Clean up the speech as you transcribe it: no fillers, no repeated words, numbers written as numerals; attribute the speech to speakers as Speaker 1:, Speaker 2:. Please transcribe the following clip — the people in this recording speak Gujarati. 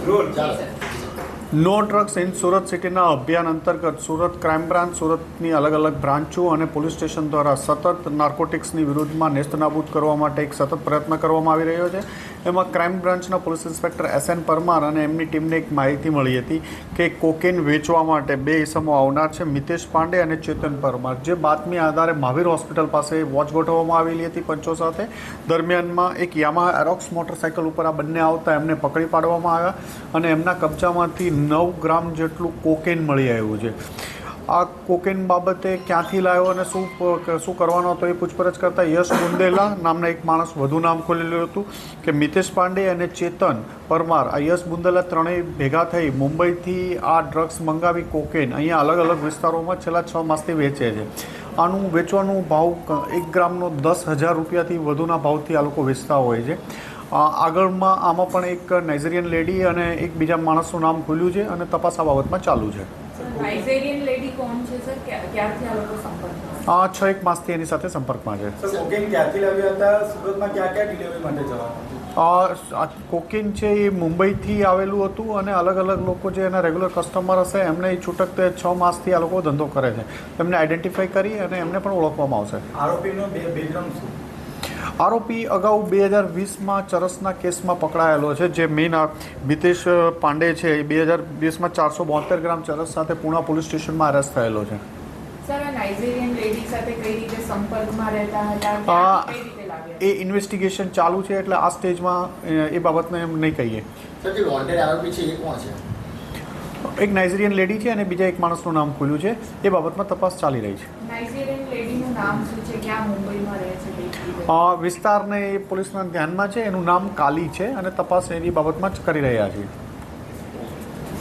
Speaker 1: નો ડ્રગ્સ ઇન સુરત સિટીના અભિયાન અંતર્ગત સુરત ક્રાઇમ બ્રાન્ચ સુરતની અલગ અલગ બ્રાન્ચો અને પોલીસ સ્ટેશન દ્વારા સતત નાર્કોટિક્સની વિરુદ્ધમાં નેસ્તનાબૂદ કરવા માટે એક સતત પ્રયત્ન કરવામાં આવી રહ્યો છે. એમાં ક્રાઇમ બ્રાન્ચના પોલીસ ઇન્સ્પેક્ટર SN પરમાર અને એમની ટીમને એક માહિતી મળી હતી કે કોકેન વેચવા માટે બે ઇસમો આવનાર છે, મિતેશ પાંડે અને ચેતન પરમાર. જે બાતમી આધારે મહાવીર હોસ્પિટલ પાસે વોચ ગોઠવવામાં આવેલી હતી પંચો સાથે. દરમિયાનમાં એક યામાહા એરોક્સ મોટરસાઇકલ ઉપર આ બંને આવતા એમને પકડી પાડવામાં આવ્યા અને એમના કબજામાંથી 9 ગ્રામ જેટલું કોકેન મળી આવ્યું છે. આ કોકેન બાબતે ક્યાંથી લાવ્યો અને શું કરવાનો હતો એ પૂછપરછ કરતાં યશ બુંદેલા નામના એક માણસ વધુ નામ ખોલેલું હતું કે મિતેશ પાંડે અને ચેતન પરમાર. આ યશ બુંદેલા ત્રણેય ભેગા થઈ મુંબઈથી આ ડ્રગ્સ મંગાવી કોકેન અહીંયા અલગ અલગ વિસ્તારોમાં છેલ્લા 6 માસથી વેચે છે. આનું વેચવાનું ભાવ 1 ગ્રામનો 10,000 રૂપિયાથી વધુના ભાવથી આ લોકો વેચતા હોય છે. આગળમાં આમાં પણ એક નાઇજીરિયન લેડી અને એક બીજા માણસનું નામ ખુલ્યું છે અને તપાસ આ બાબતમાં ચાલુ છે.
Speaker 2: નાઇજીરિયન લેડી કોણ છે સર? ક્યારથી આ લોકો સંપર્કમાં?
Speaker 1: 6 માસથી એની સાથે સંપર્કમાં છે.
Speaker 3: સર, કોકેન ક્યાંથી લાવ્યા હતા? સુરતમાં ક્યાં ડિલિવરી માટે જવાના?
Speaker 1: કોકેન છે એ મુંબઈથી આવેલું હતું અને અલગ અલગ લોકો જે એના રેગ્યુલર કસ્ટમર હશે એમને એ છૂટક 6 માસથી આ લોકો ધંધો કરે છે. એમને આઈડેન્ટિફાઈ કરી અને એમને પણ ઓળખવામાં આવશે.
Speaker 3: આરોપીનો બેકગ્રાઉન્ડ શું?
Speaker 1: આરોપી અગાઉ 2020માં ચરસના કેસમાં પકડાયેલો છે. જે મેઇન મિતેશ પાંડે છે એ 2020માં 472 ગ્રામ ચરસ સાથે પૂણા પોલીસ સ્ટેશનમાં અરેસ્ટ થયેલો છે.
Speaker 2: સર, આ નાઇજીરિયન લેડી સાથે કઈ રીતે સંપર્કમાં રહેતા હતા? કઈ રીતે લાવ્યા?
Speaker 1: એ ઇન્વેસ્ટિગેશન ચાલુ છે એટલે આ સ્ટેજમાં એ બાબતને એમ નહીં કહીએ.
Speaker 4: સર, જે વોન્ટેડ આરોપી છે એ કોણ છે?
Speaker 1: એક નાઇજીરિયન લેડી છે અને બીજા એક માણસનું નામ ખુલ્યું છે. એ બાબતમાં તપાસ ચાલી રહી છે.
Speaker 2: નાઇજીરિયન લેડીનું નામ શું છે? ક્યાં મુંબઈમાં રહે છે?
Speaker 1: વિસ્તારને એ પોલીસના ધ્યાનમાં છે. એનું નામ કાલી છે અને તપાસ એની બાબતમાં જ કરી રહ્યા છીએ.